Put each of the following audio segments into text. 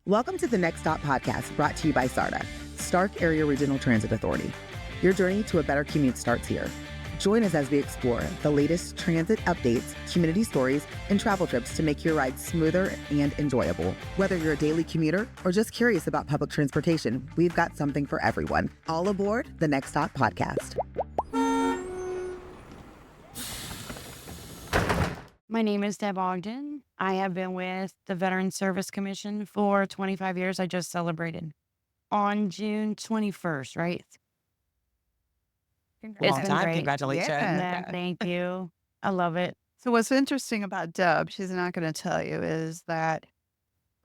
Welcome to the Next Stop podcast, brought to you by SARTA, Stark Area Regional Transit Authority. Your journey to a better commute starts here. Join us as we explore the latest transit updates, community stories, and travel trips to make your ride smoother and enjoyable. Whether you're a daily commuter or just curious about public transportation, we've got something for everyone. All aboard the Next Stop podcast. My name is Deb Ogden. I have been with the Veteran Service Commission for 25 years. I just celebrated on June 21st, right? It's Long been time. great. Congratulations. Yeah, thank you. I love it. So what's interesting about Deb, she's not going to tell you, is that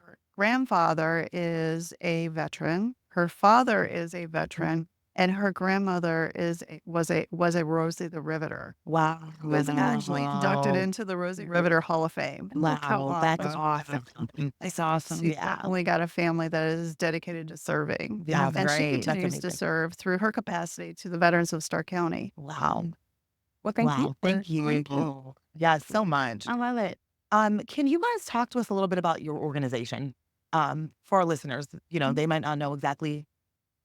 her grandfather is a veteran, her father is a veteran, and her grandmother was a Rosie the Riveter. Wow. Who was actually inducted into the Rosie Riveter Hall of Fame. Look how Wow, that's awesome. awesome. That's awesome. She's Yeah. definitely got a family that is dedicated to serving. Yeah, And she great. That's continues to amazing. serve through her capacity to the veterans of Stark County. Wow. Well, thank Wow. you. Thank you. Yeah, so much. I love it. Can you guys talk to us a little bit about your organization? For our listeners, they might not know exactly,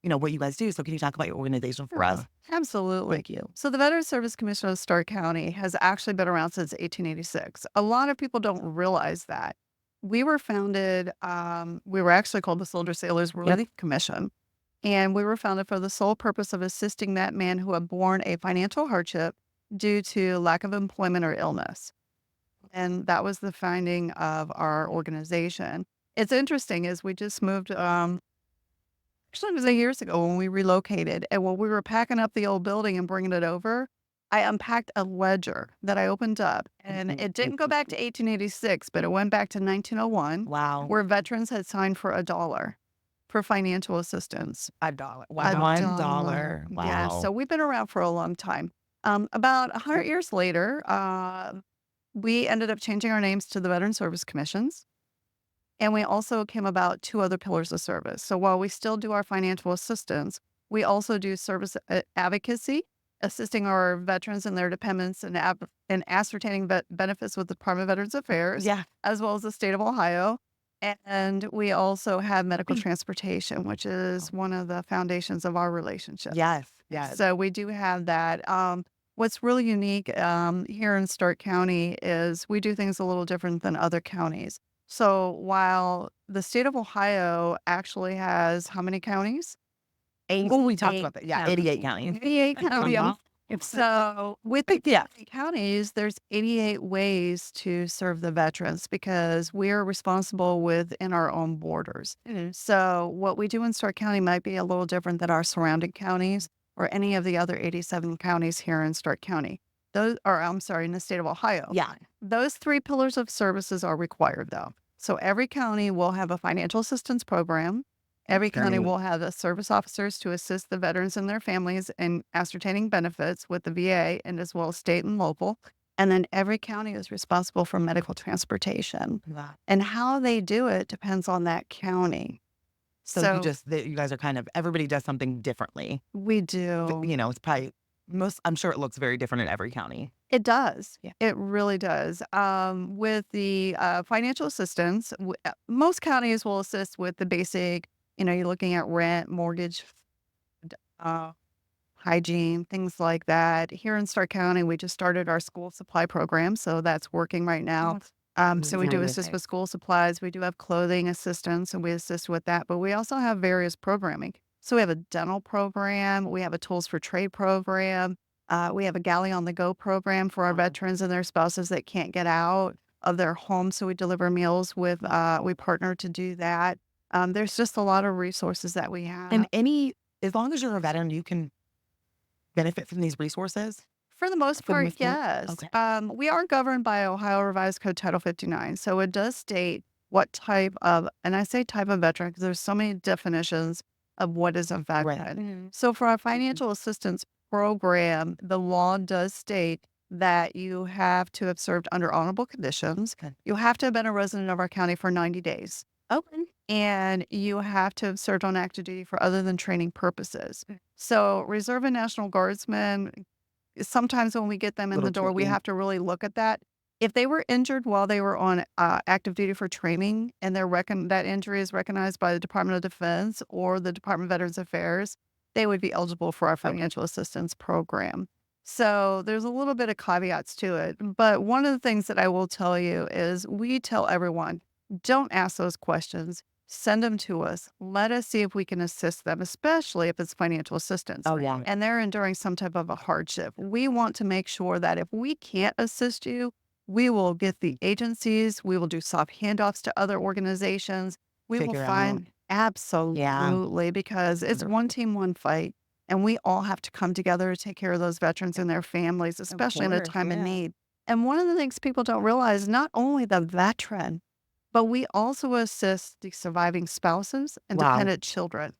what you guys do. So can you talk about your organization for us? Absolutely. Thank you. So the Veteran Service Commission of Stark County has actually been around since 1886. A lot of people don't realize that. We were founded, we were actually called the Soldier Sailors Relief Commission. And we were founded for the sole purpose of assisting that man who had borne a financial hardship due to lack of employment or illness. And that was the founding of our organization. It's interesting is we just moved, actually it was 8 years ago when we relocated. And when we were packing up the old building and bringing it over, I unpacked a ledger that I opened up. And it didn't go back to 1886, but it went back to 1901, Wow. where veterans had signed for $1 for financial assistance. $1. A Wow. $1. dollar. Wow. Yeah, so we've been around for a long time. About 100 years later, we ended up changing our names to the Veteran Service Commissions. And we also came about 2 other pillars of service. So while we still do our financial assistance, we also do service advocacy, assisting our veterans and their dependents in ascertaining benefits with the Department of Veterans Affairs, Yeah. as well as the state of Ohio. And we also have medical transportation, which is one of the foundations of our relationship. Yes. Yes. So we do have that. What's really unique here in Stark County is we do things a little different than other counties. So while the state of Ohio actually has how many counties? Well, we talked 8 about that. Yeah. counties. 88 counties. 88 counties. Wow. So with the counties, there's 88 ways to serve the veterans because we are responsible within our own borders. So what we do in Stark County might be a little different than our surrounding counties or any of the other 87 counties here in Stark County. In the state of Ohio. Yeah. Those 3 pillars of services are required though. So every county will have a financial assistance program. Every county Great. will have the service officers to assist the veterans and their families in ascertaining benefits with the VA and as well as state and local. And then every county is responsible for medical transportation. Wow. And how they do it depends on that county. So you guys are kind of, everybody does something differently. We do. It's probably I'm sure it looks very different in every county. It does. Yeah. It really does. With the financial assistance, most counties will assist with the basic, you're looking at rent, mortgage, hygiene, things like that. Here in Stark County, we just started our school supply program, so that's working right now. So we do Very assist nice. with school supplies. We do have clothing assistance, and we assist with that. But we also have various programming. So we have a dental program. We have a tools for trade program. We have a Galley on the Go program for our veterans and their spouses that can't get out of their home. So we deliver meals with, we partner to do that. There's just a lot of resources that we have. And as long as you're a veteran, you can benefit from these resources? For the most For the part, most part? yes. Okay. We are governed by Ohio Revised Code Title 59. So it does state what type of, and I say type of veteran because there's so many definitions of what is a veteran. So for our financial assistance program, the law does state that you have to have served under honorable conditions. Okay. You have to have been a resident of our county for 90 days. Open. And you have to have served on active duty for other than training purposes. So Reserve and National Guardsmen, sometimes when we get them in Little the door, we tricky. have to really look at that. If they were injured while they were on active duty for training and that injury is recognized by the Department of Defense or the Department of Veterans Affairs, they would be eligible for our financial assistance program. So there's a little bit of caveats to it. But one of the things that I will tell you is we tell everyone, don't ask those questions. Send them to us. Let us see if we can assist them, especially if it's financial assistance. Oh, yeah. And they're enduring some type of a hardship. We want to make sure that if we can't assist you, we will get the agencies, we will do soft handoffs to other organizations. We will Figure it out. find absolutely because it's one team, one fight. And we all have to come together to take care of those veterans and their families, especially in a course, time of yeah. need. And one of the things people don't realize, not only the veteran, but we also assist the surviving spouses and Wow. dependent children.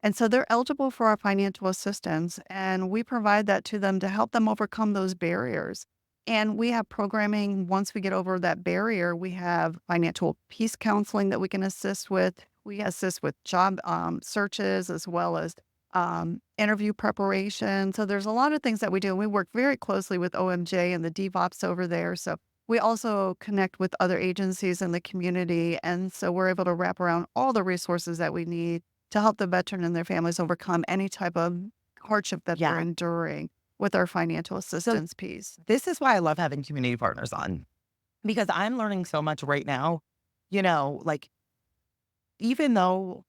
And so they're eligible for our financial assistance, and we provide that to them to help them overcome those barriers. And we have programming once we get over that barrier. We have financial peace counseling that we can assist with. We assist with job searches as well as interview preparation. So there's a lot of things that we do. And we work very closely with OMJ and the DevOps over there. So we also connect with other agencies in the community. And so we're able to wrap around all the resources that we need to help the veteran and their families overcome any type of hardship that they're Yeah. enduring with our financial assistance piece. This is why I love having community partners on, because I'm learning so much right now. You know, like, even though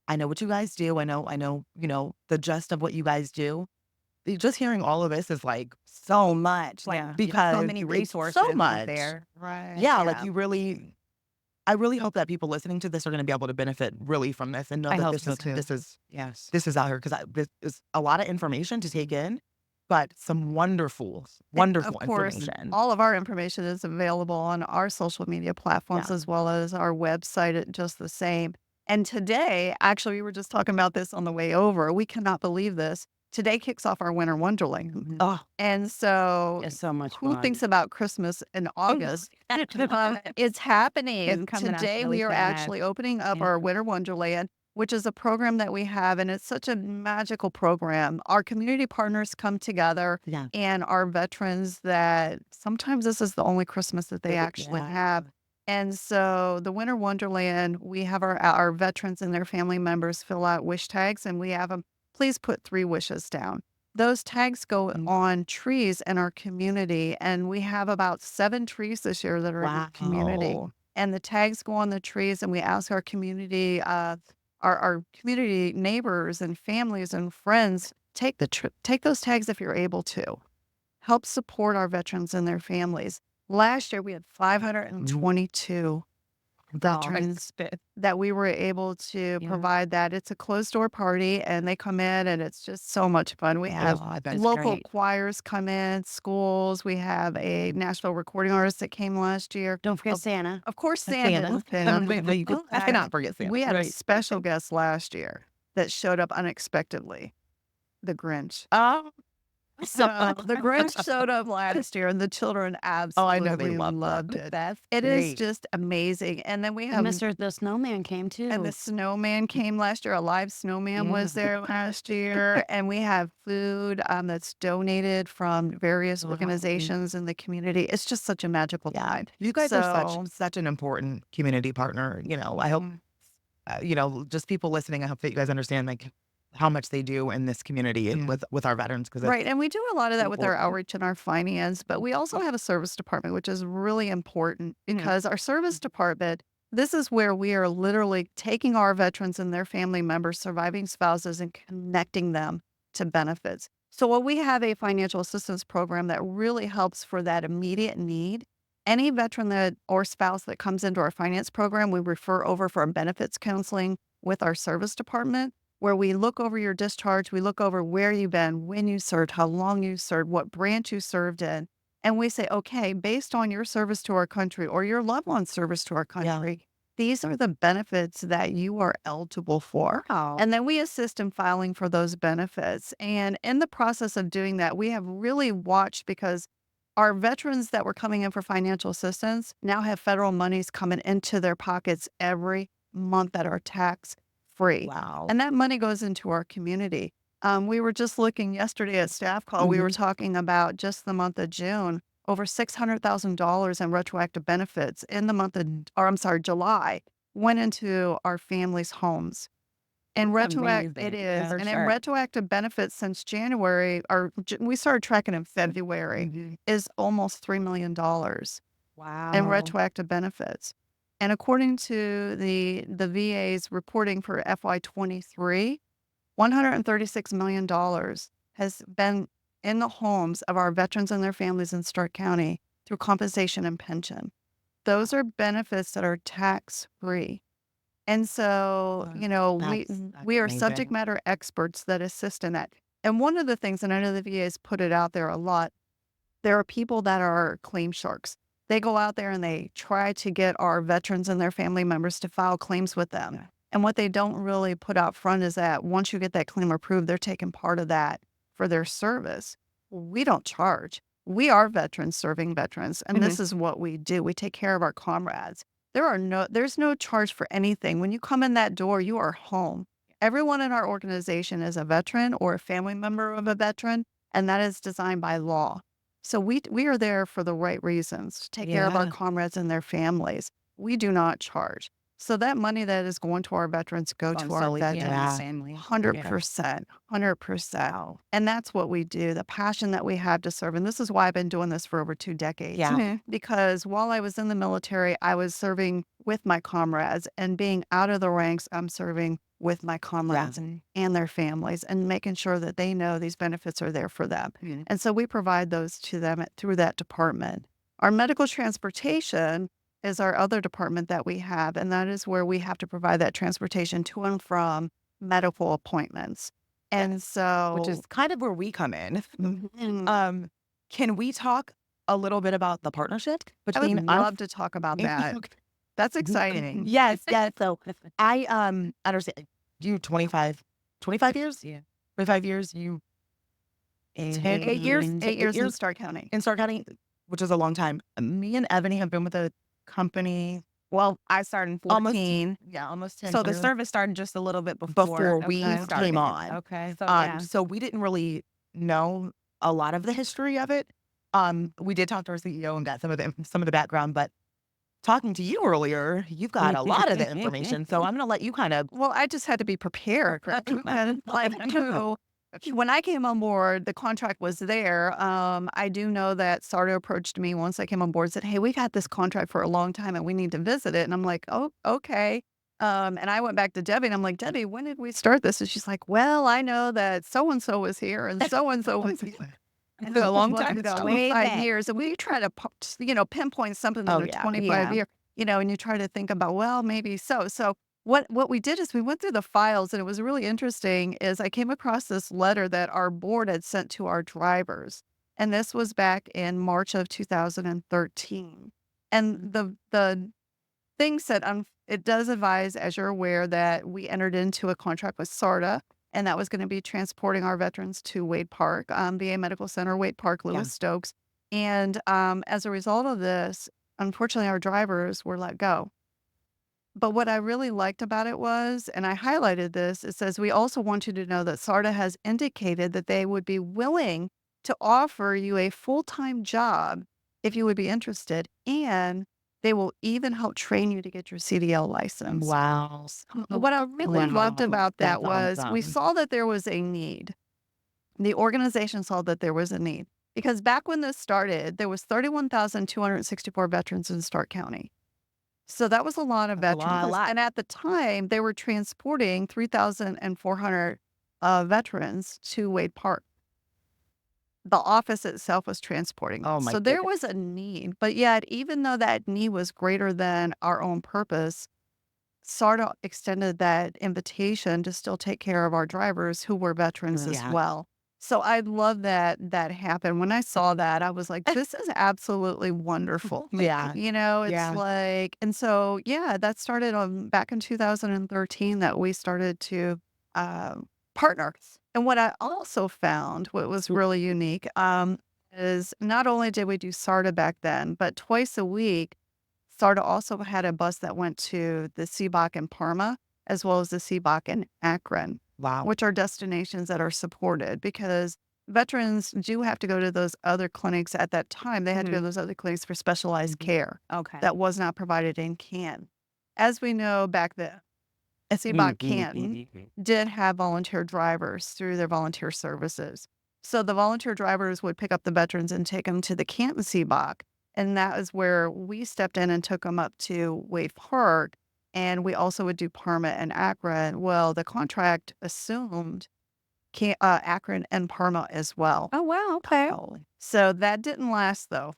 I know what you guys do, I know, the gist of what you guys do. Just hearing all of this is like so much, like, Yeah. because So many it's resources so out much. there. Right. Yeah, like I really hope that people listening to this are going to be able to benefit really from this and know I that hope this so is too. this is Yes. this is out here, because this is a lot of information to take in, but some wonderful Of course, information. all of our information is available on our social media platforms Yeah. as well as our website, just the same. And today, actually, we were just talking about this on the way over. We cannot believe this. Today kicks off our Winter Wonderland. Oh, And so, It's so much who fun. thinks about Christmas in August? It's happening. It's coming up Today, really we are fast. actually opening up Yeah. our Winter Wonderland, which is a program that we have, and it's such a magical program. Our community partners come together, yeah. and our veterans that sometimes this is the only Christmas that they actually Yeah. have. And so the Winter Wonderland, we have our veterans and their family members fill out wish tags, and we have them, please put 3 wishes down. Those tags go on trees in our community, and we have about 7 trees this year that are in the community. Wow. And the tags go on the trees, and we ask our community, our community neighbors and families and friends, take those tags if you're able to. Help support our veterans and their families. Last year, we had 522 veterans that we were able to Yeah. provide that. It's a closed door party, and they come in, and it's just so much fun. We have That's local great. choirs come in, schools. We have a national recording artist that came last year. Don't forget Santa. Of course, Santa. I cannot forget Santa. We had a Right. special guest last year that showed up unexpectedly, the Grinch. Oh, So the Grinch showed up last year, and the children absolutely know they loved loved that. it. That's It is great. just amazing. And then we And have Mr. the Snowman came too. and the snowman came last year. A live snowman was there last year. And we have food that's donated from various Wow. organizations in the community. It's just such a magical time. you guys are So- such an important community partner. I hope, just people listening, I hope that you guys understand, like, how much they do in this community and with our veterans. Because Right. And we do a lot of that with our important. outreach and our finance, but we also have a service department, which is really important because our service department, this is where we are literally taking our veterans and their family members, surviving spouses, and connecting them to benefits. So while we have a financial assistance program that really helps for that immediate need, any veteran that or spouse that comes into our finance program, we refer over for benefits counseling with our service department, where we look over your discharge, we look over where you've been, when you served, how long you served, what branch you served in. And we say, okay, based on your service to our country or your loved one's service to our country, these are the benefits that you are eligible for. Wow. And then we assist in filing for those benefits. And in the process of doing that, we have really watched because our veterans that were coming in for financial assistance now have federal monies coming into their pockets every month that are tax free. Wow. And that money goes into our community. We were just looking yesterday at staff call. We were talking about just the month of June, over $600,000 in retroactive benefits in the month of, or I'm sorry, July, went into our families' homes. And it Amazing. is, Yeah, for and in sure. retroactive benefits since January, or we started tracking in February, is almost $3 million Wow. in retroactive benefits. And according to the VA's reporting for FY23, $136 million has been in the homes of our veterans and their families in Stark County through compensation and pension. Those are benefits that are tax-free. And so, we are subject amazing. matter experts that assist in that. And one of the things, and I know the VA has put it out there a lot, there are people that are claim sharks. They go out there and they try to get our veterans and their family members to file claims with them. Yeah. And what they don't really put out front is that once you get that claim approved, they're taking part of that for their service. We don't charge. We are veterans serving veterans, and this is what we do. We take care of our comrades. There's no charge for anything. When you come in that door, you are home. Everyone in our organization is a veteran or a family member of a veteran, and that is designed by law. So we are there for the right reasons, to take care of our Yeah. comrades and their families. We do not charge. So that money that is going to our veterans go to our veterans. Yeah. family. 100%, 100%. And that's what we do, the passion that we have to serve. And this is why I've been doing this for over 2 decades. Yeah. Because while I was in the military, I was serving with my comrades, and being out of the ranks, I'm serving with my comrades and their families, and making sure that they know these benefits are there for them. And so we provide those to them through that department. Our medical transportation is our other department that we have, and that is where we have to provide that transportation to and from medical appointments. And so, Which is kind of where we come in. Mhm. Can we talk a little bit about the partnership I would between us? love to talk about that. That's exciting. Yes, yes. So I understand you 25 years? Yeah. 25 years, you 8 years, 8 years in Stark County. in Stark County, which is a long time. Me and Ebony have been with the company Well, I started in almost 14. almost 10 So the years service started just a little bit before we started. came on. Okay. So yeah. So we didn't really know a lot of the history of it. We did talk to our CEO and got some of the background, but talking to you earlier, you've got a lot of the information. So I'm going to let you kind of. Well, I just had to be prepared. And when I came on board, the contract was there. I do know that SARTA approached me once I came on board and said, "Hey, we got this contract for a long time and we need to visit it." And I'm like, "Oh, okay." And I went back to Debbie and I'm like, "Debbie, when did we start this?" And she's like, "Well, I know that so-and-so was here and so-and-so was here." It's a long time ago, ago. Way 25 back. years. And we try to, pinpoint something Oh, in a yeah. 25 year, and you try to think about, well, maybe so. So what we did is we went through the files, and it was really interesting is I came across this letter that our board had sent to our drivers. And this was back in March of 2013. And the thing said, it does advise, as you're aware, that we entered into a contract with SARTA, and that was going to be transporting our veterans to Wade Park, VA Medical Center, Wade Park, Lewis Stokes. And as a result of this, unfortunately, our drivers were let go. But what I really liked about it was, and I highlighted this, it says, "We also want you to know that SARTA has indicated that they would be willing to offer you a full-time job if you would be interested, and they will even help train you to get your CDL license." Wow. What I really loved about that That's was we awesome. saw that there was a need. The organization saw that there was a need. Because back when this started, there was 31,264 veterans in Stark County. So that was a lot of That's a veterans. lot. And at the time, they were transporting 3,400 veterans to Wade Park. The office itself was transporting them. Oh, my So there goodness. was a need. But yet, even though that need was greater than our own purpose, SARTA extended that invitation to still take care of our drivers who were veterans as Yeah. well. So I love that that happened. When I saw that, I was like, this is absolutely wonderful. Yeah. It's Yeah. like, and so, yeah, that started back in 2013 that we started to partner. And what I also found, what was really unique, is not only did we do SARTA back then, but twice a week, SARTA also had a bus that went to the CBOC in Parma, as well as the CBOC in Akron, Wow. which are destinations that are supported because veterans do have to go to those other clinics at that time. They had to go to Mhm. those other clinics for specialized care Okay. that was not provided in Canton. As we know back then, SEBOC Canton did have volunteer drivers through their volunteer services. So the volunteer drivers would pick up the veterans and take them to the Canton CBOC. And that is where we stepped in and took them up to Wade Park. And we also would do Parma and Akron. Well, the contract assumed Akron and Parma as well. Oh, wow. Okay. So that didn't last, though.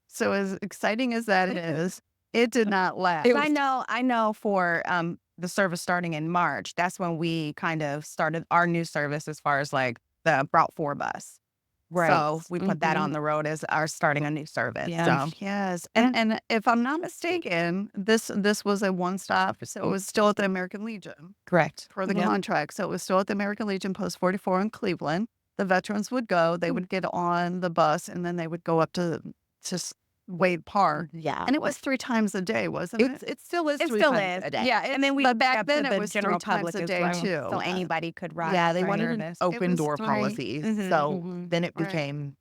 So as exciting as that is, it did not last. I know for the service starting in March, that's when we kind of started our new service as far as like the Route 4 bus. Right. So we put that on the road as our starting a new service. Yeah. So Yes. And if I'm not mistaken, this was a one stop. So it was still at the American Legion correct. for the Yep. contract. So it was still at the American Legion Post 44 in Cleveland. The veterans would go, they would get on the bus, and then they would go up to Wade Park. Yeah. And it was 3 times a day, wasn't it? It still is It 3 still times is. a day. Yeah, And then we but back kept then the it was 3 general times public a as day well, too. so anybody could ride. Yeah, they right wanted under an this. open was door right. policy. Mhm, So mhm. then it Right. became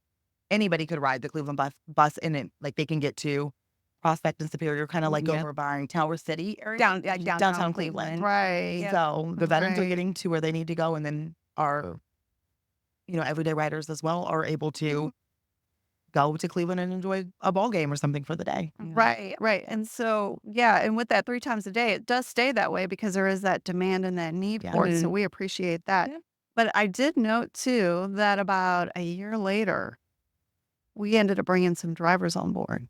anybody could ride the Cleveland bus and it like they can get to Prospect and Superior, kind of like Yep. over by Tower City area. Downtown Cleveland. Right. Yep. So the veterans are Right. getting to where they need to go, and then our, everyday riders as well are able to go to Cleveland and enjoy a ball game or something for the day. Right, right. And so, yeah, and with that 3 times a day, it does stay that way because there is that demand and that need Yeah. for it. So Mhm. we appreciate that. Yeah. But I did note too that about a year later, we ended up bringing some drivers on board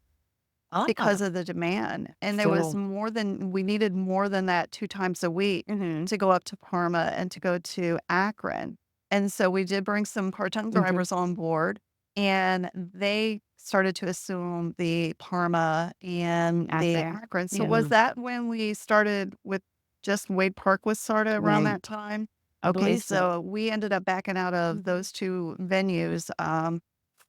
because of the demand. And there was we needed more than that 2 times a week Mhm. to go up to Parma and to go to Akron. And so we did bring some part-time drivers on board, and they started to assume the Parma and the Akron. Akron. So Yeah. was that when we started with just Wade Park with SARTA around Right. that time? I Okay, believe so. so we ended up backing out of those 2 venues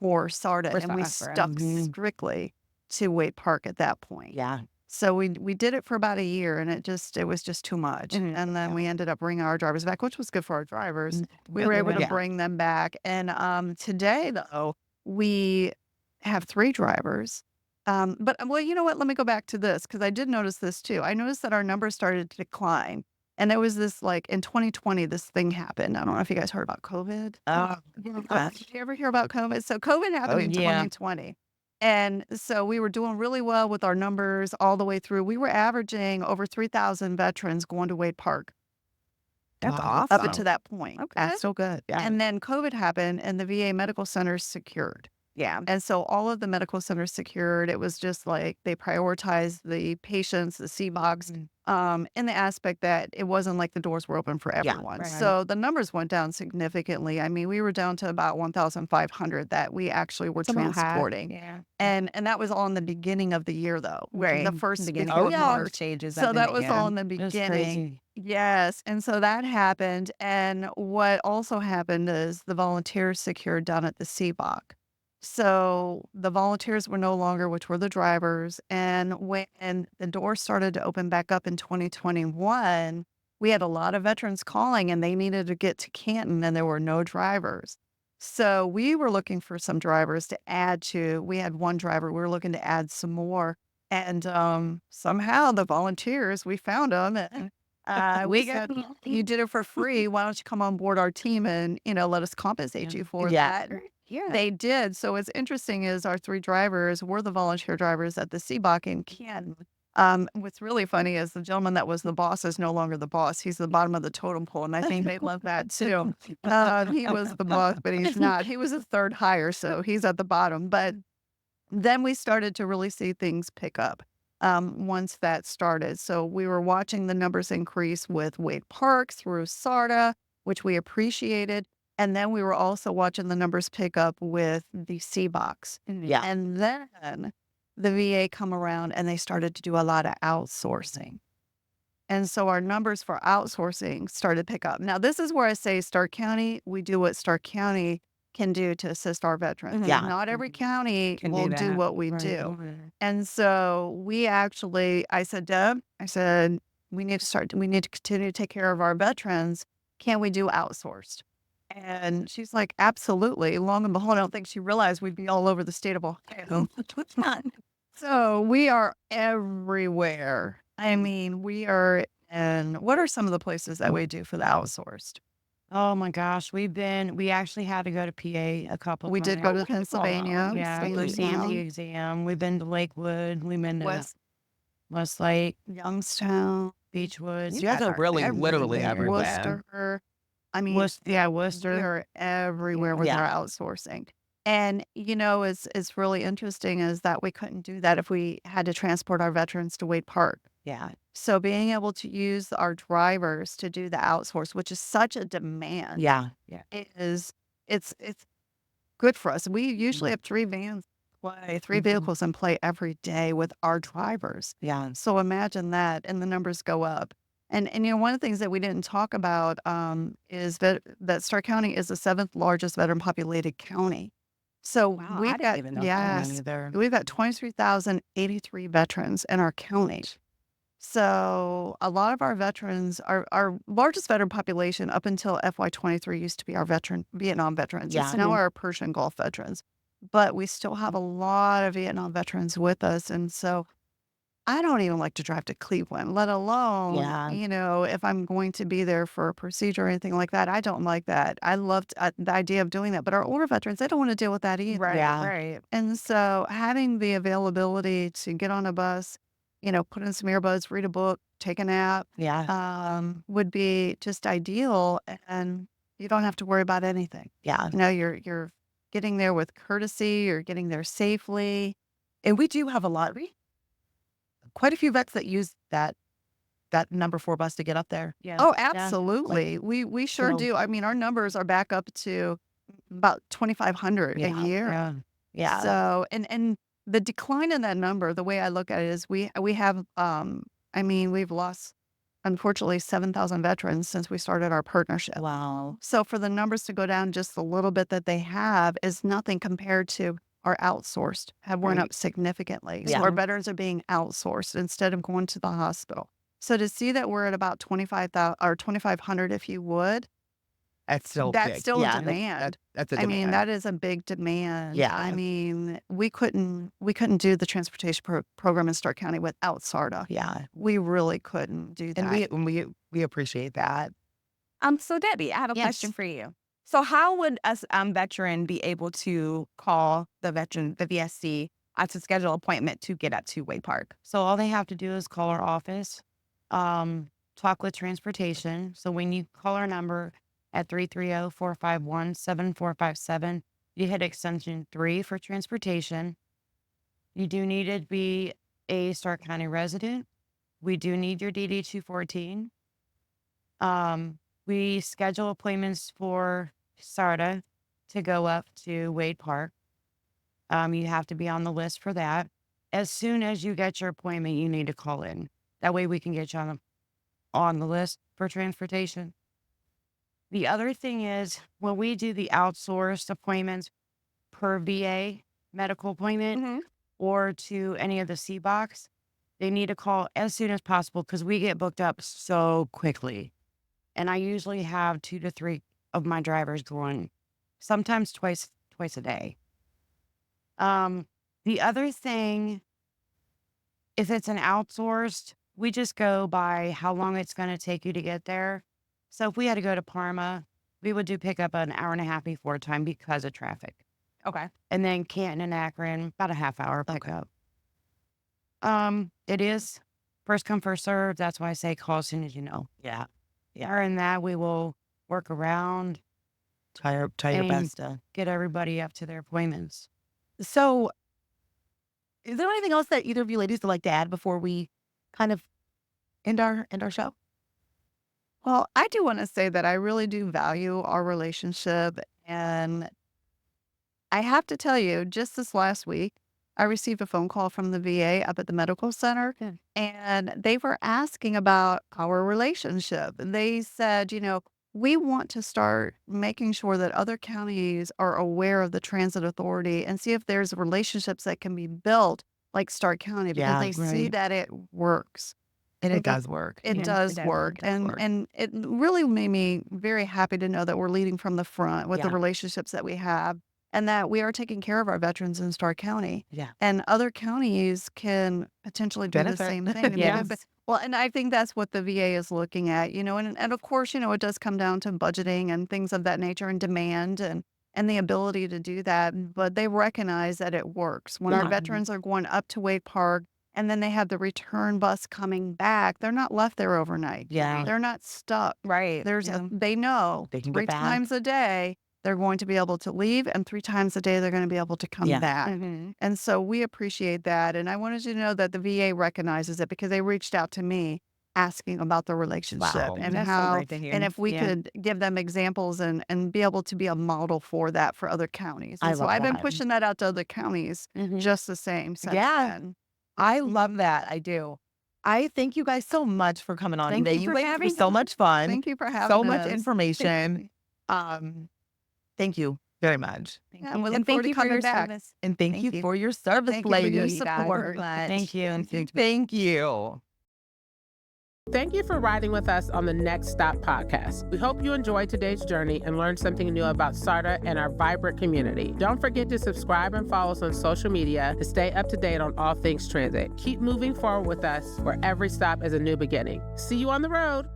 for SARTA, For and we SARTA, stuck mhm. strictly to Wade Park at that point. Yeah. So we did it for about a year, and it was just too much. Mhm. And then we ended up bringing our drivers back, which was good for our drivers. We Yeah, were able to yeah. bring them back. And today, though, we have 3 drivers. But well, you know what? Let me go back to this because I did notice this too. I noticed that our numbers started to decline. And there was this like in 2020, this thing happened. I don't know if you guys heard about COVID. Oh, Did you ever hear about COVID? So COVID happened in yeah. 2020. And so we were doing really well with our numbers all the way through. We were averaging over 3,000 veterans going to Wade Park That's Wow. up awesome. until that point. Okay. that's so good. Yeah. And then COVID happened and the VA medical centers secured. Yeah. And so all of the medical centers secured. It was just like they prioritized the patients, the CBOCs, in the aspect that it wasn't like the doors were open for everyone. right. So the numbers went down significantly. I mean, we were down to about 1,500 that we actually were Somehow had- transporting. Yeah. And that was all in the beginning of the year, though. Right. The first Beginning before of yeah. March. March stages. So that was all in the It was beginning. crazy. Yes. And so that happened. And what also happened is the volunteers secured down at the CBOC. So the volunteers were no longer, which were the drivers. And when the doors started to open back up in 2021, we had a lot of veterans calling and they needed to get to Canton and there were no drivers. So we were looking for some drivers to add to. We had one driver. We were looking to add some more. And somehow the volunteers, we found them. And we said, you did it for free. Why don't you come on board our team and, let us compensate you for Yeah. that? Yeah. They did. So what's interesting is our 3 drivers were the volunteer drivers at the CBOC in Canton. What's really funny is the gentleman that was the boss is no longer the boss. He's the bottom of the totem pole, and I think they love that too. He was the boss, but he's not. He was a third hire, so he's at the bottom. But then we started to really see things pick up once that started. So we were watching the numbers increase with Wade Park through SARTA, which we appreciated. And then we were also watching the numbers pick up with the CBOCs. Yeah. And then the VA come around and they started to do a lot of outsourcing. And so our numbers for outsourcing started to pick up. Now, this is where I say Stark County, we do what Stark County can do to assist our veterans. Yeah. Not every county Can will do do that. what we Right. do. And so we actually, I said, Deb, we need to continue to take care of our veterans. Can we do outsourced? And she's like, absolutely. Long and behold, I don't think she realized we'd be all over the state of Ohio. So we are everywhere. I mean, we are in, what are some of the places that we do for the outsourced? Oh my gosh, we actually had to go to PA a couple We did go times. to Pennsylvania. Yeah, same go see the town, exam. We've been to Lakewood. We've been to West Westlake, Youngstown, Beechwoods. You guys are really literally everywhere. Worcester. I mean, we Worcester. are everywhere with Yeah. our outsourcing. And, it's really interesting is that we couldn't do that if we had to transport our veterans to Wade Park. Yeah. So being able to use our drivers to do the outsource, which is such a demand, Yeah. it's good for us. We usually have 3 vans play, 3 vehicles in play every day with our drivers. Yeah. So imagine that, and the numbers go up. And one of the things that we didn't talk about is that Stark County is the 7th largest veteran populated county. So Wow, I we've didn't got even know that. yes, Either. we've got 23,083 veterans in our county. So a lot of our veterans, our largest veteran population up until FY23 used to be our Vietnam veterans. Yeah. It's now our Persian Gulf veterans, but we still have a lot of Vietnam veterans with us. And so I don't even like to drive to Cleveland, let alone, Yeah. if I'm going to be there for a procedure or anything like that. I don't like that. I loved the idea of doing that, but our older veterans, they don't want to deal with that either. Yeah. Right. And so having the availability to get on a bus, put in some earbuds, read a book, take a nap, Yeah. would be just ideal. And you don't have to worry about anything. Yeah. You're getting there with courtesy, you're getting there safely. And we do have quite a few vets that use that number 4 bus to get up there. Yeah. Oh, Yeah. absolutely. We sure So- do. I mean, our numbers are back up to about 2500 a year. Yeah. Yeah. So, and the decline in that number, the way I look at it is we have, we've lost, unfortunately, 7,000 veterans since we started our partnership. Wow. So for the numbers to go down just a little bit that they have is nothing compared to our outsourced have went up significantly. So Yeah. our veterans are being outsourced instead of going to the hospital. So to see that we're at about 25,000 or 2,500, if you would, That's still that's big. still a Yeah. demand. That's a I mean, demand. that is a big demand. Yeah. I mean, we couldn't do the transportation program in Stark County without SARTA. Yeah. We really couldn't do that. And we appreciate that. So Debbie, I have a Yes. question for you. So how would a veteran be able to call the VSC to schedule an appointment to get up to Wade Park? So all they have to do is call our office, talk with transportation. So when you call our number at 330-451-7457, you hit extension 3 for transportation. You do need to be a Stark County resident. We do need your DD 214. We schedule appointments for SARTA to go up to Wade Park. You have to be on the list for that. As soon as you get your appointment, you need to call in. That way we can get you on the list for transportation. The other thing is when we do the outsourced appointments per VA medical appointment or to any of the CBOCs, they need to call as soon as possible because we get booked up so quickly. And I usually have 2 to 3 of my drivers going, sometimes twice a day. The other thing, if it's an outsourced, we just go by how long it's going to take you to get there. So if we had to go to Parma, we would do pickup an hour and a half before time because of traffic. Okay. And then Canton and Akron, about a half hour pickup. It is first come, first serve. That's why I say call as soon as you know. Yeah. Other than that, we will work around, Try your And- best to. get everybody up to their appointments. So, is there anything else that either of you ladies would like to add before we kind of end our show? Well, I do want to say that I really do value our relationship. And I have to tell you, just this last week, I received a phone call from the VA up at the medical center, Good. and they were asking about our relationship. And they said, we want to start making sure that other counties are aware of the transit authority and see if there's relationships that can be built like Stark County because Yeah, they see right. that it works. And it does work. It Yeah, does it does. work. It does work. And it really made me very happy to know that we're leading from the front with the Yeah. relationships that we have and that we are taking care of our veterans in Stark County. Yeah. And other counties can potentially do the Benefit. same thing. and Yes. benefit. Well, and I think that's what the VA is looking at, and of course, it does come down to budgeting and things of that nature and demand and the ability to do that. But they recognize that it works. When our Yeah. veterans are going up to Wade Park, and then they have the return bus coming back, they're not left there overnight. Yeah. They're not stuck. Right. They know They can three get back. times a day they're going to be able to leave, and 3 times a day they're going to be able to come Yeah. back. Mhm. And so we appreciate that. And I wanted you to know that the VA recognizes it because they reached out to me asking about the relationship Wow. and That's so how, great to hear. and if we Yeah. could give them examples and be able to be a model for that for other counties. I And so love I've been that. pushing that out to other counties Mhm. just the same since Yeah. then. I love that. I do. I thank you guys so much for coming on Thank today. you for guys were having so us. much fun. Thank you for having So much us. information. Thank you very much. Yeah, we look And forward thank to you for coming your back. service. And thank Thank you you. for your service, Thank you for your ladies. support. Thank you. And Thank you. Thank you for riding with us on the Next Stop podcast. We hope you enjoyed today's journey and learned something new about SARTA and our vibrant community. Don't forget to subscribe and follow us on social media to stay up to date on all things transit. Keep moving forward with us where every stop is a new beginning. See you on the road.